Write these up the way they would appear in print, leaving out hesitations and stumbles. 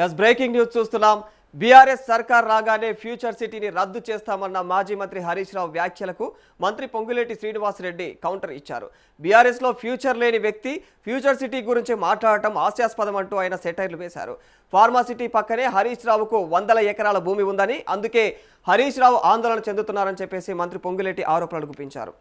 Yes breaking news చూస్తున్నాం. BRS సర్కార్ రాగానే ఫ్యూచర్ సిటీని రద్దు చేస్తామన్న మాజీ మంత్రి హరీష్ రావు వ్యాఖ్యలకు మంత్రి పొంగులేటి శ్రీనివాసరెడ్డి కౌంటర్ ఇచ్చారు. బీఆర్ఎస్ లో ఫ్యూచర్ లేని వ్యక్తి ఫ్యూచర్ సిటీ గురించి మాట్లాడటం హాస్యాస్పదం అంటూ ఆయన సెటైర్లు వేశారు. ఫార్మా సిటీ పక్కనే హరీష్ రావుకు 100 ఎకరాల భూమి ఉందని, అందుకే హరీష్ రావు ఆందోళన చెందుతున్నారని చెప్పేసి మంత్రి పొంగులేటి ఆరోపణలు గుప్పించారు.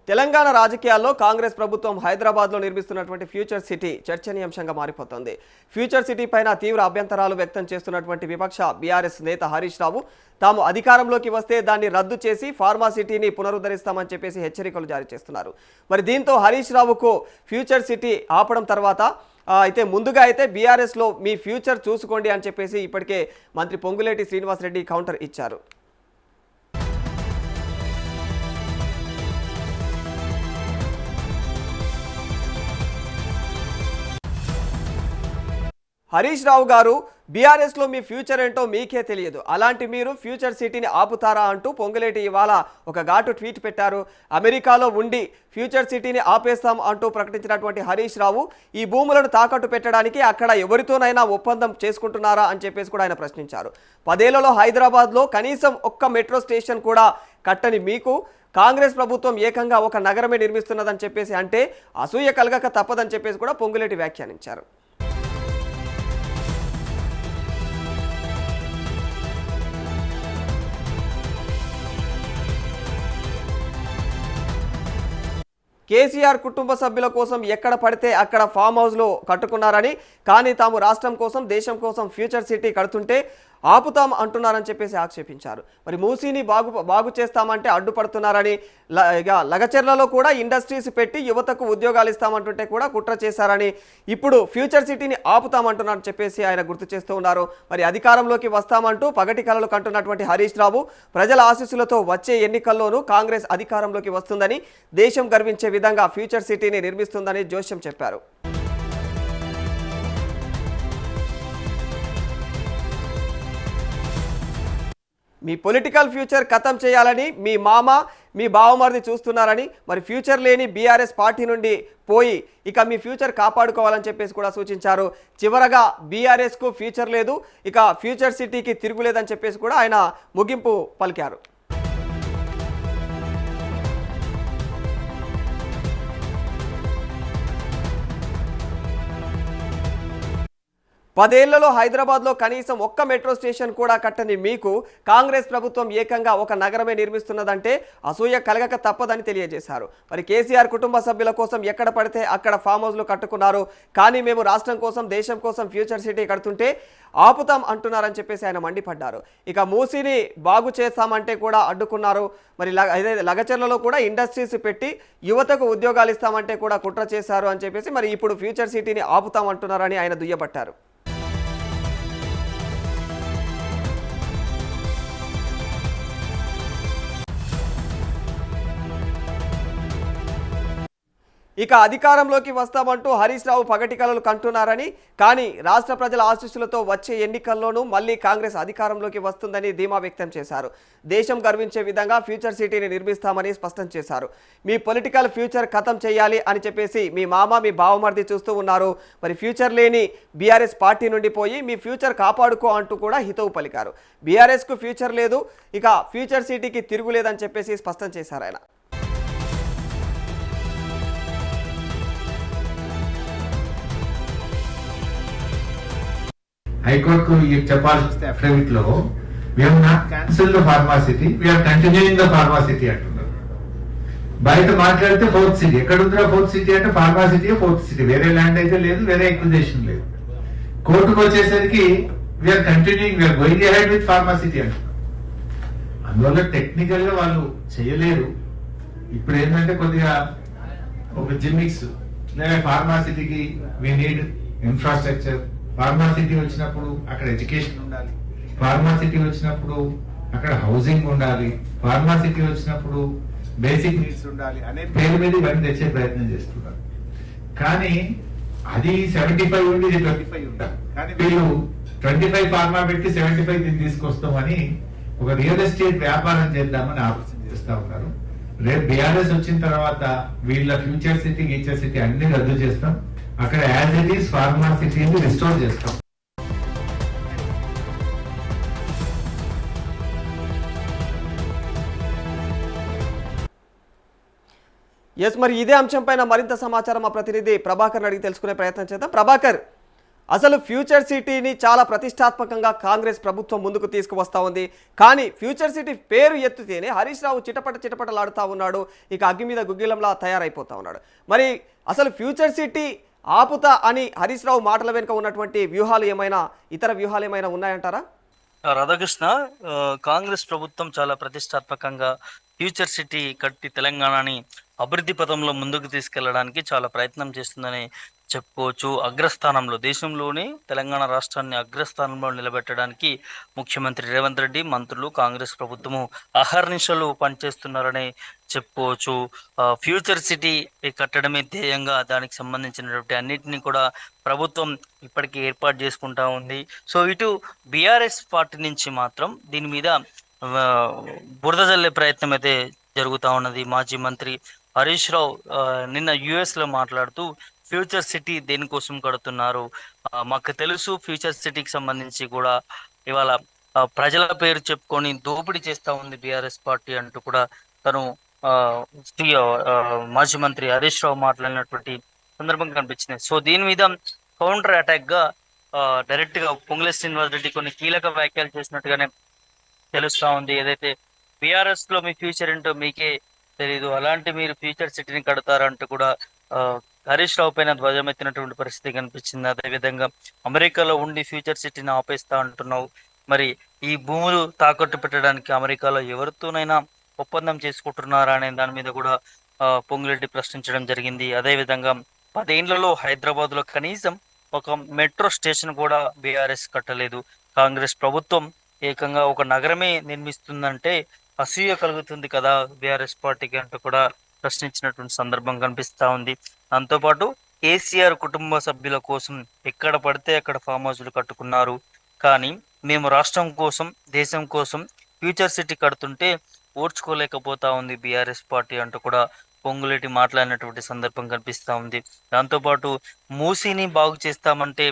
తెలంగాణ రాజకీయాల్లో కాంగ్రెస్ ప్రభుత్వం హైదరాబాద్లో నిర్మిస్తున్నటువంటి ఫ్యూచర్ సిటీ చర్చనీయాంశంగా మారిపోతుంది. ఫ్యూచర్ సిటీ పైన తీవ్ర అభ్యంతరాలు వ్యక్తం చేస్తున్నటువంటి విపక్ష బీఆర్ఎస్ నేత హరీష్ రావు తాము అధికారంలోకి వస్తే దాన్ని రద్దు చేసి ఫార్మా సిటీని పునరుద్ధరిస్తామని చెప్పేసి హెచ్చరికలు జారీ చేస్తున్నారు. మరి దీంతో హరీష్ రావుకు ఫ్యూచర్ సిటీ ఆపడం తర్వాత అయితే ముందుగా అయితే బీఆర్ఎస్లో మీ ఫ్యూచర్ చూసుకోండి అని చెప్పేసి ఇప్పటికే మంత్రి పొంగులేటి శ్రీనివాసరెడ్డి కౌంటర్ ఇచ్చారు. హరీష్ రావు గారు, బీఆర్ఎస్లో మీ ఫ్యూచర్ ఏంటో మీకే తెలియదు, అలాంటి మీరు ఫ్యూచర్ సిటీని ఆపుతారా అంటూ పొంగులేటి ఇవాళ ఒక ఘాటు ట్వీట్ పెట్టారు. అమెరికాలో ఉండి ఫ్యూచర్ సిటీని ఆపేస్తాం అంటూ ప్రకటించినటువంటి హరీష్ రావు ఈ భూములను తాకట్టు పెట్టడానికి అక్కడ ఎవరితోనైనా ఒప్పందం చేసుకుంటున్నారా అని చెప్పేసి కూడా ఆయన ప్రశ్నించారు. 10 ఏళ్లలో హైదరాబాద్లో కనీసం ఒక్క మెట్రో స్టేషన్ కూడా కట్టని మీకు కాంగ్రెస్ ప్రభుత్వం ఏకంగా ఒక నగరమే నిర్మిస్తున్నదని చెప్పేసి అంటే అసూయ కలగక తప్పదని చెప్పేసి కూడా పొంగులేటి వ్యాఖ్యానించారు. కేసీఆర్ కుటుంబ సభ్యుల కోసం ఎక్కడ పడితే అక్కడ ఫామ్ హౌస్లో కట్టుకున్నారని, కానీ తాము రాష్ట్రం కోసం దేశం కోసం ఫ్యూచర్ సిటీ కడుతుంటే ఆపుతాం అంటున్నారని చెప్పేసి ఆక్షేపించారు. మరి మూసీని బాగు చేస్తామంటే అడ్డుపడుతున్నారని, లగచెర్లలో కూడా ఇండస్ట్రీస్ పెట్టి యువతకు ఉద్యోగాలు ఇస్తామంటుంటే కూడా కుట్ర చేశారని, ఇప్పుడు ఫ్యూచర్ సిటీని ఆపుతామంటున్నారని చెప్పేసి ఆయన గుర్తు చేస్తూ ఉన్నారు. మరి అధికారంలోకి వస్తామంటూ పగటి కలలు కంటున్నటువంటి హరీష్ రావు ప్రజల ఆశీస్సులతో వచ్చే ఎన్నికల్లోనూ కాంగ్రెస్ అధికారంలోకి వస్తుందని, దేశం గర్వించే విధంగా ఫ్యూచర్ సిటీని నిర్మిస్తుందని జోస్యం చెప్పారు. మీ పొలిటికల్ ఫ్యూచర్ ఖతం చేయాలని మీ మామ మీ బావమరిది చూస్తున్నారని, మరి ఫ్యూచర్ లేని బీఆర్ఎస్ పార్టీ నుండి పోయి ఇక మీ ఫ్యూచర్ కాపాడుకోవాలని చెప్పేసి కూడా సూచించారు. చివరగా బీఆర్ఎస్కు ఫ్యూచర్ లేదు, ఇక ఫ్యూచర్ సిటీకి తిరుగులేదని చెప్పేసి కూడా ఆయన ముగింపు పలికారు. పదేళ్లలో హైదరాబాద్లో కనీసం ఒక్క మెట్రో స్టేషన్ కూడా కట్టని మీకు కాంగ్రెస్ ప్రభుత్వం ఏకంగా ఒక నగరమే నిర్మిస్తున్నదంటే అసూయ కలగక తప్పదని తెలియజేశారు. మరి కేసీఆర్ కుటుంబ సభ్యుల కోసం ఎక్కడ పడితే అక్కడ ఫామ్ హౌస్లు కట్టుకున్నారు, కానీ మేము రాష్ట్రం కోసం దేశం కోసం ఫ్యూచర్ సిటీ కడుతుంటే ఆపుతాం అంటున్నారని చెప్పేసి ఆయన మండిపడ్డారు. ఇక మూసీని బాగు చేస్తామంటే కూడా అడ్డుకున్నారు. మరి లగచెర్లలో కూడా ఇండస్ట్రీస్ పెట్టి యువతకు ఉద్యోగాలు ఇస్తామంటే కూడా కుట్ర చేశారు అని చెప్పేసి మరి ఇప్పుడు ఫ్యూచర్ సిటీని ఆపుతాం అంటున్నారని ఆయన దుయ్యబట్టారు. ఇక అధికారంలోకి వస్తామంటూ హరీష్ రావు పగటి కలలు కంటున్నారని, కానీ రాష్ట్ర ప్రజల ఆశీస్సులతో వచ్చే ఎన్నికల్లోనూ మళ్ళీ కాంగ్రెస్ అధికారంలోకి వస్తుందని ధీమా వ్యక్తం చేశారు. దేశం గర్వించే విధంగా ఫ్యూచర్ సిటీని నిర్మిస్తామని స్పష్టం చేశారు. మీ పొలిటికల్ ఫ్యూచర్ ఖతం చేయాలి అని చెప్పేసి మీ మామ మీ బావమరిది చూస్తూ ఉన్నారు. మరి ఫ్యూచర్ లేని బీఆర్ఎస్ పార్టీ నుండి పోయి మీ ఫ్యూచర్ కాపాడుకో అంటూ కూడా హితవు పలికారు. బీఆర్ఎస్కు ఫ్యూచర్ లేదు, ఇక ఫ్యూచర్ సిటీకి తిరుగులేదని చెప్పేసి స్పష్టం చేశారు ఆయన. హైకోర్టుకు చెప్పాల్సి వస్తే అఫిడవిట్ లో we have not cancelled the pharma city, we are continuing the pharma city అంటున్నారు. బయట మాట్లాడితే 4th సిటీ, ఎక్కడ ఉందిరా 4th సిటీ అంటే ఫార్మా సిటీ 4th సిటీ, వేరే ల్యాండ్ అయితే లేదు, వేరే ఎక్విజిషన్ లేదు. కోర్టుకు వచ్చేసరికి we're continuing, we're going ahead with pharma city అంటున్నారు. అందువల్ల టెక్నికల్ గా వాళ్ళు చేయలేరు. ఇప్పుడు ఏంటంటే కొద్దిగా ఒక జిమ్మిక్స్, లేదా ఫార్మా సిటీకి we need infrastructure, pharma city వచ్చినప్పుడు అక్కడ ఎడ్యుకేషన్ ఉండాలి, ఫార్మా సిటీ వచ్చినప్పుడు అక్కడ హౌసింగ్ ఉండాలి, ఫార్మా సిటీ వచ్చినప్పుడు బేసిక్ నీడ్స్ ఉండాలి అనే పేరు మీద ఇవన్నీ తెచ్చే ప్రయత్నం చేస్తున్నారు. కానీ అది 75 ఉండి 25 ఉండాలి. కానీ వీళ్ళు 25 ఫార్మా పెట్టి 75 దీన్ని తీసుకొస్తామని ఒక రియల్ ఎస్టేట్ వ్యాపారం చేద్దామని ఆలోచన చేస్తా ఉన్నారు. రేపు బీఆర్ఎస్ వచ్చిన తర్వాత వీళ్ళ ఫ్యూచర్ సిటీ గీచర్ సిటీ అన్ని రద్దు చేస్తాం. అక్కడ యాజ్ ఇట్ ఈస్ ఫార్మా సిటీని రిస్టోర్ చేస్తాం. ఎస్, మరి ఇదే అంశం పైన మరింత సమాచారం మా ప్రతినిధి ప్రభాకర్ అడిగి తెలుసుకునే ప్రయత్నం చేద్దాం. ప్రభాకర్, అసలు ఫ్యూచర్ సిటీని చాలా ప్రతిష్టాత్మకంగా కాంగ్రెస్ ప్రభుత్వం ముందుకు తీసుకువస్తా ఉంది. కానీ ఫ్యూచర్ సిటీ పేరు ఎత్తుతేనే హరీష్ రావు చిటపటలాడుతూ ఉన్నాడు. ఇక అగ్గి మీద గుగ్గిలంలా తయారైపోతా ఉన్నాడు. మరి అసలు ఫ్యూచర్ సిటీ ఆపుతా అని హరీష్ రావు మాటల వెనుక ఉన్నటువంటి ఇతర వ్యూహాలు ఏమైనా ఉన్నాయంటారా? రాధాకృష్ణ, కాంగ్రెస్ ప్రభుత్వం చాలా ప్రతిష్టాత్మకంగా ఫ్యూచర్ సిటీ కట్టి తెలంగాణని అభివృద్ధి పథంలో ముందుకు తీసుకెళ్లడానికి చాలా ప్రయత్నం చేస్తుందని చెప్పుకోవచ్చు. అగ్రస్థానంలో, దేశంలోనే తెలంగాణ రాష్ట్రాన్ని అగ్రస్థానంలో నిలబెట్టడానికి ముఖ్యమంత్రి రేవంత్ రెడ్డి, మంత్రులు, కాంగ్రెస్ ప్రభుత్వము అహర్నిశలు పనిచేస్తున్నారని చెప్పుకోవచ్చు. ఫ్యూచర్ సిటీ కట్టడమే ధ్యేయంగా దానికి సంబంధించినటువంటి అన్నిటినీ కూడా ప్రభుత్వం ఇప్పటికీ ఏర్పాటు చేసుకుంటా ఉంది. సో ఇటు బీఆర్ఎస్ పార్టీ నుంచి మాత్రం దీని మీద బురద జల్లే ప్రయత్నం అయితే జరుగుతూ ఉన్నది. మాజీ మంత్రి హరీష్ రావు నిన్న యుఎస్లో మాట్లాడుతూ ఫ్యూచర్ సిటీ దేనికోసం కడుతున్నారు, మాకు తెలుసు, ఫ్యూచర్ సిటీకి సంబంధించి కూడా ఇవాళ ప్రజల పేరు చెప్పుకొని దోపిడీ చేస్తూ ఉంది బీఆర్ఎస్ పార్టీ అంటూ కూడా తను మాజీ మంత్రి హరీష్ రావు మాట్లాడినటువంటి సందర్భం కనిపించింది. సో దీని మీద కౌంటర్ అటాక్ గా డైరెక్ట్ గా పొంగులేటి శ్రీనివాస్ రెడ్డి కొన్ని కీలక వ్యాఖ్యలు చేసినట్టుగానే తెలుస్తా ఉంది. ఏదైతే బీఆర్ఎస్ లో మీ ఫ్యూచర్ ఏంటో మీకే తెలీదు, అలాంటి మీరు ఫ్యూచర్ సిటీని కడతారంటూ కూడా హరీష్ రావు పైన ధ్వజమెత్తినటువంటి పరిస్థితి కనిపించింది. అదేవిధంగా అమెరికాలో ఉండి ఫ్యూచర్ సిటీని ఆపేస్తా అంటున్నావు, మరి ఈ భూములు తాకట్టు పెట్టడానికి అమెరికాలో ఎవరితోనైనా ఒప్పందం చేసుకుంటున్నారా అనే దాని మీద కూడా పొంగులేటి ప్రశ్నించడం జరిగింది. అదేవిధంగా 10 ఏళ్లలో హైదరాబాద్ లో కనీసం ఒక మెట్రో స్టేషన్ కూడా బీఆర్ఎస్ కట్టలేదు. కాంగ్రెస్ ప్రభుత్వం ఏకంగా ఒక నగరమే నిర్మిస్తుందంటే అసూయ కలుగుతుంది కదా బీఆర్ఎస్ పార్టీకి అంటూ కూడా ప్రశ్నించినటువంటి సందర్భం కనిపిస్తా ఉంది. దాంతోపాటు కేసీఆర్ కుటుంబ సభ్యుల కోసం ఎక్కడ పడితే అక్కడ ఫామ్ హౌస్లు కట్టుకున్నారు, కానీ మేము రాష్ట్రం కోసం, దేశం కోసం ఫ్యూచర్ సిటీ కడుతుంటే ఓర్చుకోలేకపోతా ఉంది బీఆర్ఎస్ పార్టీ అంటూ కూడా పొంగులేటి మాట్లాడినటువంటి సందర్భం కనిపిస్తా ఉంది. దాంతోపాటు మూసీని బాగు చేస్తామంటే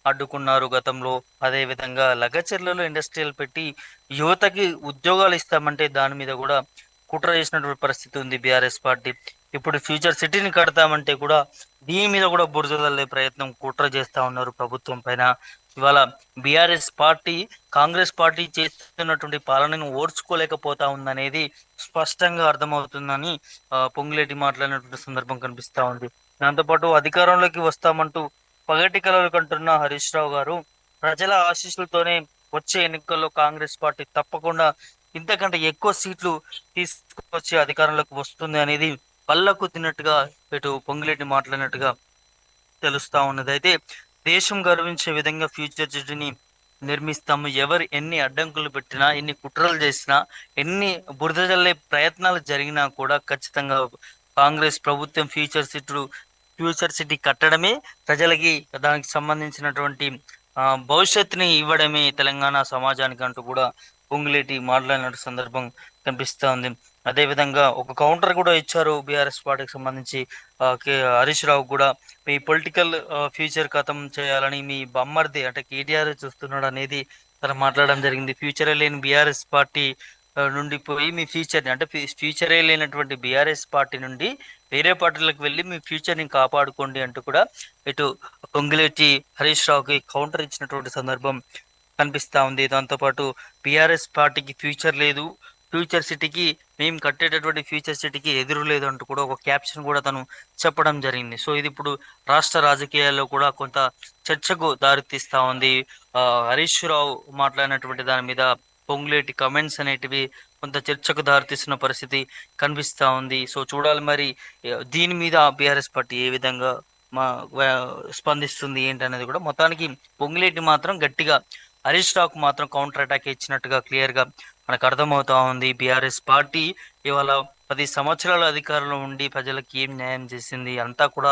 అడ్డుకున్నారు గతంలో. అదే విధంగా లగచర్లలో ఇండస్ట్రియల్ పెట్టి యువతకి ఉద్యోగాలు ఇస్తామంటే దాని మీద కూడా కుట్ర చేసినటువంటి పరిస్థితి ఉంది బీఆర్ఎస్ పార్టీ. ఇప్పుడు ఫ్యూచర్ సిటీని కడతామంటే కూడా దీని మీద కూడా బురదలే ప్రయత్నం, కుట్ర చేస్తా ఉన్నారు ప్రభుత్వం పైన. ఇవాళ బీఆర్ఎస్ పార్టీ కాంగ్రెస్ పార్టీ చేస్తున్నటువంటి పాలనను ఓర్చుకోలేకపోతా ఉందనేది స్పష్టంగా అర్థమవుతుందని పొంగులేటి మాట్లాడినటువంటి సందర్భం కనిపిస్తా ఉంది. దాంతోపాటు అధికారంలోకి వస్తామంటూ పగటి కలలు కంటున్న హరీష్ రావు గారు ప్రజల ఆశీస్సులతోనే వచ్చే ఎన్నికల్లో కాంగ్రెస్ పార్టీ తప్పకుండా ఇంతకంటే ఎక్కువ సీట్లు తీసుకొచ్చి అధికారంలోకి వస్తుంది అనేది పళ్ళకు తిన్నట్టుగా ఇటు పొంగులేటి మాట్లాడినట్టుగా తెలుస్తా ఉన్నది. అయితే దేశం గర్వించే విధంగా ఫ్యూచర్ సిటీని నిర్మిస్తాము, ఎవరు ఎన్ని అడ్డంకులు పెట్టినా, ఎన్ని కుట్రలు చేసినా, ఎన్ని బురద జల్లే ప్రయత్నాలు జరిగినా కూడా ఖచ్చితంగా కాంగ్రెస్ ప్రభుత్వం ఫ్యూచర్ సిటీ కట్టడమే, ప్రజలకి దానికి సంబంధించినటువంటి భవిష్యత్తుని ఇవ్వడమే తెలంగాణ సమాజానికి అంటూ కూడా పొంగులేటి మాట్లాడిన సందర్భం కనిపిస్తా ఉంది. అదేవిధంగా ఒక కౌంటర్ కూడా ఇచ్చారు బీఆర్ఎస్ పార్టీకి సంబంధించి హరీష్ రావు కూడా, మీ పొలిటికల్ ఫ్యూచర్ ఖతం చేయాలని మీ బమ్మర్ది అంటే కేటీఆర్ చూస్తున్నాడు అనేది తను మాట్లాడడం జరిగింది. ఫ్యూచరే లేని బీఆర్ఎస్ పార్టీ నుండి పోయి మీ ఫ్యూచర్ని అంటే ఫ్యూచరే లేనటువంటి బీఆర్ఎస్ పార్టీ నుండి వేరే పార్టీలకు వెళ్ళి మీ ఫ్యూచర్ని కాపాడుకోండి అంటూ కూడా ఇటు పొంగులేటి హరీష్ రావుకి కౌంటర్ ఇచ్చినటువంటి సందర్భం కనిపిస్తా ఉంది. దాంతోపాటు బీఆర్ఎస్ పార్టీకి ఫ్యూచర్ లేదు, ఫ్యూచర్ సిటీకి మేము కట్టేటటువంటి ఫ్యూచర్ సిటీకి ఎదురు లేదు అంటూ కూడా ఒక క్యాప్షన్ కూడా తను చెప్పడం జరిగింది. సో ఇది ఇప్పుడు రాష్ట్ర రాజకీయాల్లో కూడా కొంత చర్చకు దారితీస్తా ఉంది. హరీష్ రావు మాట్లాడినటువంటి దాని మీద పొంగులేటి కమెంట్స్ అనేటివి కొంత చర్చకు దారితీస్తున్న పరిస్థితి కనిపిస్తా ఉంది. సో చూడాలి మరి దీని మీద బీఆర్ఎస్ పార్టీ ఏ విధంగా స్పందిస్తుంది ఏంటి అనేది కూడా. మొత్తానికి పొంగులేటి మాత్రం గట్టిగా హరీష్ రావుకు మాత్రం కౌంటర్ అటాక్ ఇచ్చినట్టుగా క్లియర్ గా మనకు అర్థమవుతా ఉంది. బీఆర్ఎస్ పార్టీ ఇవాళ 10 సంవత్సరాల అధికారంలో ఉండి ప్రజలకు ఏం న్యాయం చేసింది, అంతా కూడా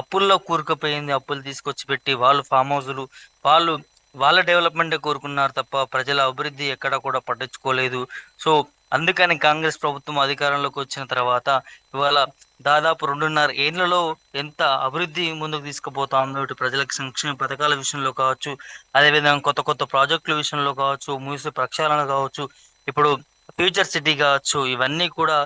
అప్పుల్లో కూరుకుపోయింది. అప్పులు తీసుకొచ్చి పెట్టి వాళ్ళు ఫామ్ హౌస్లు, వాళ్ళు వాళ్ళ డెవలప్మెంటే కోరుకున్నారు తప్ప ప్రజల అభివృద్ధి ఎక్కడ కూడా పట్టించుకోలేదు. సో అందుకని కాంగ్రెస్ ప్రభుత్వం అధికారంలోకి వచ్చిన తర్వాత ఇవాళ దాదాపు 2.5 ఏళ్లలో ఎంత అభివృద్ధి ముందుకు తీసుకుపోతా ఉందో, ఇటు ప్రజలకు సంక్షేమ పథకాల విషయంలో కావచ్చు, అదేవిధంగా కొత్త కొత్త ప్రాజెక్టుల విషయంలో కావచ్చు, మూసీ ప్రక్షాళన కావచ్చు, ఇప్పుడు ఫ్యూచర్ సిటీ కావచ్చు, ఇవన్నీ కూడా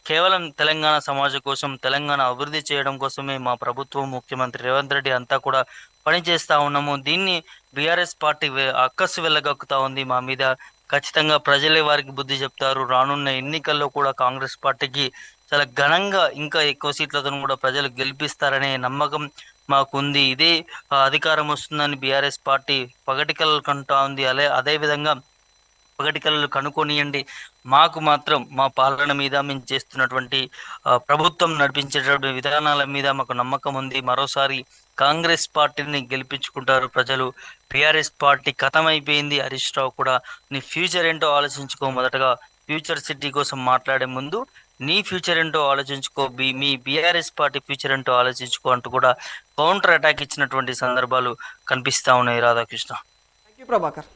కేవలం తెలంగాణ సమాజం కోసం, తెలంగాణ అభివృద్ధి చేయడం కోసమే మా ప్రభుత్వం, ముఖ్యమంత్రి రేవంత్ రెడ్డి అంతా కూడా పనిచేస్తా ఉన్నాము. దీన్ని బీఆర్ఎస్ పార్టీ అక్కసు వెళ్ళగక్కుతా ఉంది మా మీద. ఖచ్చితంగా ప్రజలే వారికి బుద్ధి చెప్తారు. రానున్న ఎన్నికల్లో కూడా కాంగ్రెస్ పార్టీకి చాలా ఘనంగా ఇంకా ఎక్కువ సీట్లతో కూడా ప్రజలు గెలిపిస్తారనే నమ్మకం మాకుంది. ఇదే అధికారం వస్తుందని బీఆర్ఎస్ పార్టీ పగటి కలలు కంటా ఉంది. అదే విధంగా పగటి కలలు కనుక్కొనియండి. మాకు మాత్రం మా పాలన మీద, మేము చేస్తున్నటువంటి ప్రభుత్వం నడిపించేటటువంటి విధానాల మీద మాకు నమ్మకం ఉంది. మరోసారి కాంగ్రెస్ పార్టీని గెలిపించుకుంటారు ప్రజలు. బీఆర్ఎస్ పార్టీ ఖతమైపోయింది. హరీష్ రావు కూడా నీ ఫ్యూచర్ ఏంటో ఆలోచించుకో. మొదటగా ఫ్యూచర్ సిటీ కోసం మాట్లాడే ముందు నీ ఫ్యూచర్ ఏంటో ఆలోచించుకో, మీ బీఆర్ఎస్ పార్టీ ఫ్యూచర్ ఏంటో ఆలోచించుకో అంటూ కూడా కౌంటర్ అటాక్ ఇచ్చినటువంటి సందర్భాలు కనిపిస్తా ఉన్నాయి. రాధాకృష్ణ. Thank you Prabhakar.